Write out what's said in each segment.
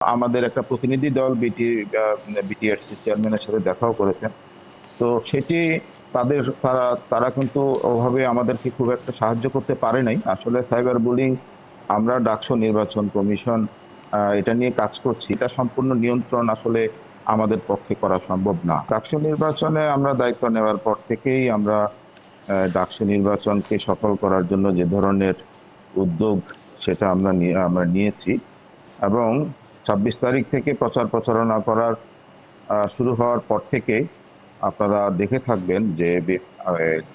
আমাদের একটা প্রতিনিধি দল বিটিআরসি চেয়ারম্যানের সাথে দেখাও করেছেন। তো সেটি তারা তারা কিন্তু ওভাবে আমাদেরকে খুব একটা সাহায্য করতে পারে নাই। আসলে সাইবার বুলিং আমরা ডাকসু নির্বাচন কমিশন এটা নিয়ে কাজ করছি। এটা সম্পূর্ণ নিয়ন্ত্রণ আসলে আমাদের পক্ষে করা সম্ভব না। ডাকসু নির্বাচনে আমরা দায়িত্ব নেওয়ার পর থেকেই আমরা ডাকসু নির্বাচনকে সফল করার জন্য যে ধরনের উদ্যোগ সেটা আমরা নিয়েছি এবং ২৬ তারিখ থেকে প্রচার প্রচারণা করার শুরু হওয়ার পর থেকে আপনারা দেখে থাকবেন যে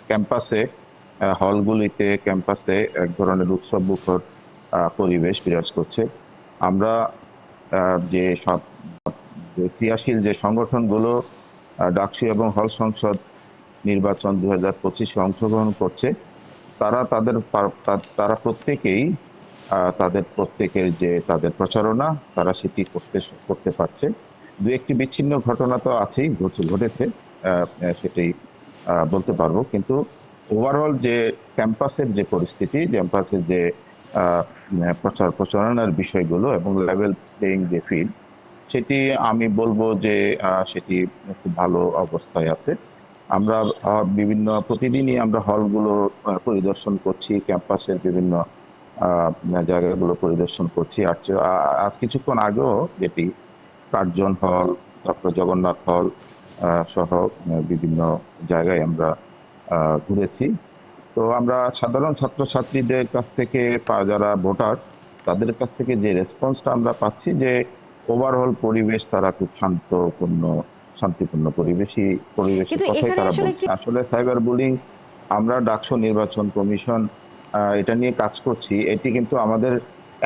ক্যাম্পাসে হলগুলিতে ক্যাম্পাসে এক ধরনের উৎসব মুখর পরিবেশ বিরাজ করছে। আমরা যে সব ক্রিয়াশীল যে সংগঠনগুলো ডাকসু এবং হল সংসদ নির্বাচন 2025-এ অংশগ্রহণ করছে তারা প্রত্যেকেই প্রত্যেকের যে তাদের প্রচারণা তারা সেটি করতে পারছে। দু একটি বিচ্ছিন্ন ঘটনা তো আছেই, ঘটেছে, সেটাই বলতে পারবো। কিন্তু ওভারঅল যে ক্যাম্পাসের যে পরিস্থিতি, ক্যাম্পাসের যে প্রচার প্রচারণার বিষয়গুলো এবং লেভেল প্লেইং যে ফিল্ড, সেটি আমি বলবো যে সেটি খুব ভালো অবস্থায় আছে। আমরা প্রতিদিনই আমরা হলগুলো পরিদর্শন করছি, ক্যাম্পাসের বিভিন্ন জায়গাগুলো পরিদর্শন করছি। আজ কিছুক্ষণ আগেও যেটি কার্জন হল, ডক্টর জগন্নাথ হল সহ বিভিন্ন জায়গায় আমরা ঘুরেছি। তো আমরা সাধারণ ছাত্রছাত্রীদের কাছ থেকে যারা ভোটার তাদের কাছ থেকে যে রেসপন্সটা আমরা পাচ্ছি যে ওভারঅল পরিবেশ তারা খুব শান্তিপূর্ণ পরিবেশের কথাই তারা বলছে। আসলে সাইবার বুলিং আমরা ডাকসু নির্বাচন কমিশন এটা নিয়ে কাজ করছি। এটি কিন্তু আমাদের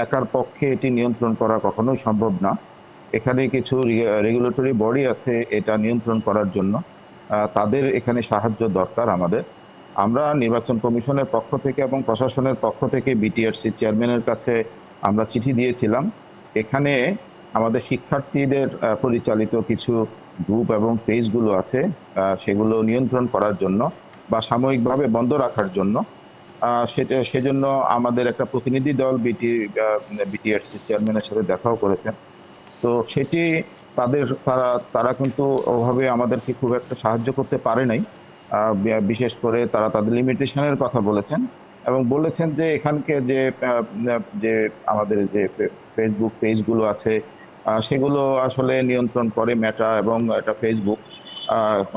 একার পক্ষে এটি নিয়ন্ত্রণ করা কখনোই সম্ভব না। এখানে কিছু রেগুলেটরি বডি আছে এটা নিয়ন্ত্রণ করার জন্য, তাদের এখানে সাহায্য দরকার আমাদের। আমরা নির্বাচন কমিশনের পক্ষ থেকে এবং প্রশাসনের পক্ষ থেকে বিটিআরসি চেয়ারম্যানের কাছে আমরা চিঠি দিয়েছিলাম। এখানে আমাদের শিক্ষার্থীদের পরিচালিত কিছু গ্রুপ এবং পেজগুলো আছে, সেগুলো নিয়ন্ত্রণ করার জন্য বা সাময়িকভাবে বন্ধ রাখার জন্য সেজন্য আমাদের একটা প্রতিনিধি দল বিটিআরসি চেয়ারম্যানের সাথে দেখাও করেছেন। তো সেটি তারা কিন্তু ওভাবে আমাদেরকে খুব একটা সাহায্য করতে পারে নাই। বিশেষ করে তারা তাদের লিমিটেশনের কথা বলেছেন এবং বলেছেন যে এখানকে যে আমাদের যে ফেসবুক পেজগুলো আছে সেগুলো আসলে নিয়ন্ত্রণ করে মেটা এবং এটা ফেসবুক,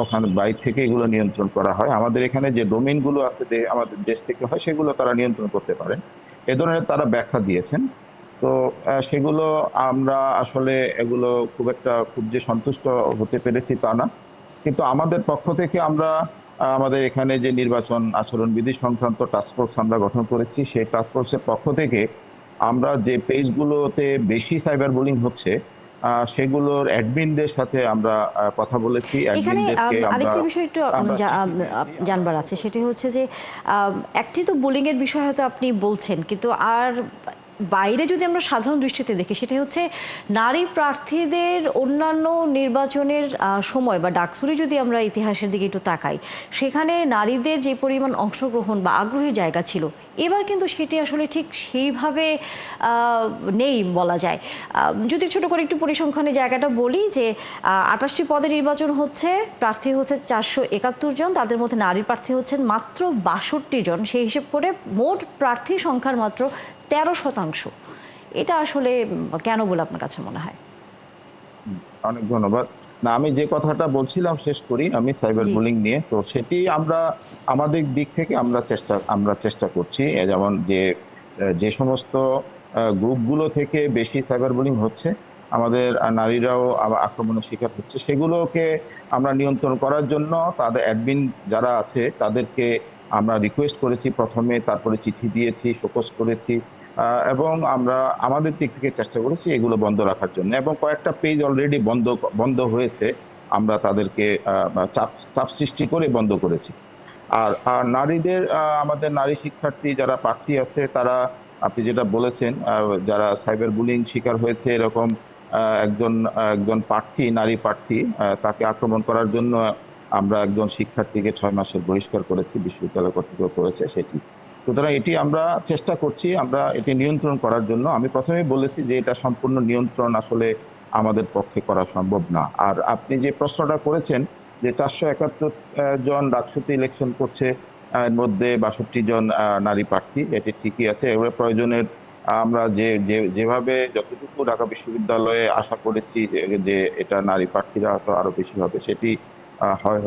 ওখানে বাইরে থেকে এগুলো নিয়ন্ত্রণ করা হয়। আমাদের এখানে যে ডোমেইনগুলো আছে যে আমাদের দেশ থেকে হয় সেগুলো তারা নিয়ন্ত্রণ করতে পারেন, এ ধরনের তারা ব্যাখ্যা দিয়েছেন। তো সেগুলো আমরা আসলে এগুলো খুব যে সন্তুষ্ট হতে পেরেছি তা না, কিন্তু আমাদের পক্ষ থেকে আমরা আমাদের এখানে যে নির্বাচন আচরণবিধি সংক্রান্ত টাস্কফোর্স আমরা গঠন করেছি, সেই টাস্কফোর্সের পক্ষ থেকে আমরা যে পেজগুলোতে বেশি সাইবার বুলিং হচ্ছে সেগুলোর অ্যাডমিনদের সাথে আমরা কথা বলেছি। এখানে আরেকটি বিষয় একটু জানবার আছে, সেটি হচ্ছে যে একটি তো বুলিং এর বিষয় হয়তো আপনি বলছেন, কিন্তু আর বাইরে যদি আমরা সাধারণ দৃষ্টিতে দেখি সেটা হচ্ছে নারী প্রার্থীদের অন্যান্য নির্বাচনের সময় বা ডাকসুরি যদি আমরা ইতিহাসের দিকে একটু তাকাই, সেখানে নারীদের যে পরিমাণ অংশগ্রহণ বা আগ্রহের জায়গা ছিল, এবার কিন্তু সেটি আসলে ঠিক সেইভাবে নেই বলা যায়। যদি ছোট করে একটু পরিসংখ্যানের জায়গাটা বলি যে ২৮টি পদে নির্বাচন হচ্ছে, প্রার্থী হচ্ছে ৪৭১ জন, তাদের মধ্যে নারী প্রার্থী হচ্ছেন মাত্র ৬২ জন। সেই হিসেব করে মোট প্রার্থী সংখ্যার মাত্র ১৩%। এটা আসলে কেন বলে আপনার কাছে মনে হয়? অনেক ধন্যবাদ। না, আমি যে কথাটা বলছিলাম শেষ করি আমি সাইবার বুলিং নিয়ে। তো সেটি আমরা আমাদের দিক থেকে আমরা চেষ্টা করছি, যেমন যে সমস্ত গ্রুপগুলো থেকে বেশি সাইবার বুলিং হচ্ছে, আমাদের নারীরাও আক্রমণের শিকার হচ্ছে, সেগুলোকে আমরা নিয়ন্ত্রণ করার জন্য তাদের অ্যাডমিন যারা আছে তাদেরকে আমরা রিকোয়েস্ট করেছি প্রথমে, তারপরে চিঠি দিয়েছি, শোকজ করেছি এবং আমরা আমাদের দিক থেকে চেষ্টা করেছি এগুলো বন্ধ রাখার জন্য, এবং কয়েকটা পেজ অলরেডি বন্ধ হয়েছে, আমরা তাদেরকে চাপ সৃষ্টি করে বন্ধ করেছি। আর নারীদের আমাদের নারী শিক্ষার্থী যারা প্রার্থী আছে তারা, আপনি যেটা বলেছেন, যারা সাইবার বুলিং শিকার হয়েছে এরকম একজন নারী প্রার্থী, তাকে আক্রমণ করার জন্য আমরা একজন শিক্ষার্থীকে 6 মাসের বহিষ্কার করেছি, বিশ্ববিদ্যালয় কর্তৃপক্ষ করেছে সেটি। সুতরাং এটি আমরা চেষ্টা করছি, আমরা এটি নিয়ন্ত্রণ করার জন্য। আমি প্রথমেই বলেছি যে এটা সম্পূর্ণ নিয়ন্ত্রণ আসলে আমাদের পক্ষে করা সম্ভব না। আর আপনি যে প্রশ্নটা করেছেন যে 471 জন ডাকসুতে ইলেকশন করছে, এর মধ্যে 62 জন নারী প্রার্থী, এটি ঠিকই আছে। এবার প্রয়োজনের আমরা যেভাবে যতটুকু ঢাকা বিশ্ববিদ্যালয়ে আশা করেছি যে এটা নারী প্রার্থীরা হয়তো আরো বেশি হবে, সেটি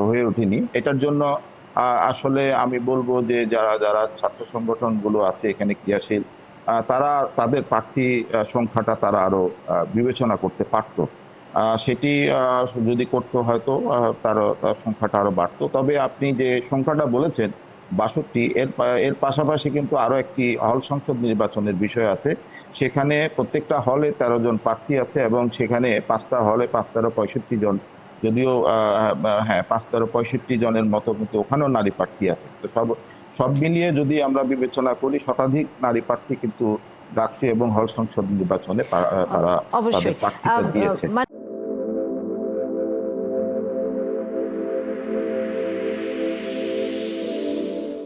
হয়ে ওঠেনি। এটার জন্য আসলে আমি বলবো যে যারা যারা ছাত্র সংগঠনগুলো আছে এখানে ক্রিয়াশীল, তারা তাদের প্রার্থী সংখ্যাটা তারা আরো বিবেচনা করতে পারতো। সেটি যদি করতো হয়তো তার সংখ্যাটা আরো বাড়তো। তবে আপনি যে সংখ্যাটা বলেছেন 62, এর পাশাপাশি কিন্তু আরো একটি হল সংসদ নির্বাচনের বিষয় আছে। সেখানে প্রত্যেকটা হলে 13 জন প্রার্থী আছে এবং সেখানে 5টা হলে 5-65 জন, যদিও হ্যাঁ 5-65 জনের মতো, কিন্তু ওখানেও নারী প্রার্থী আছে। তো সব মিলিয়ে যদি আমরা বিবেচনা করি, শতাধিক নারী প্রার্থী কিন্তু ডাকসু এবং হল সংসদ নির্বাচনে তারা তাদের অবশ্যই প্রার্থীতা দিয়েছে।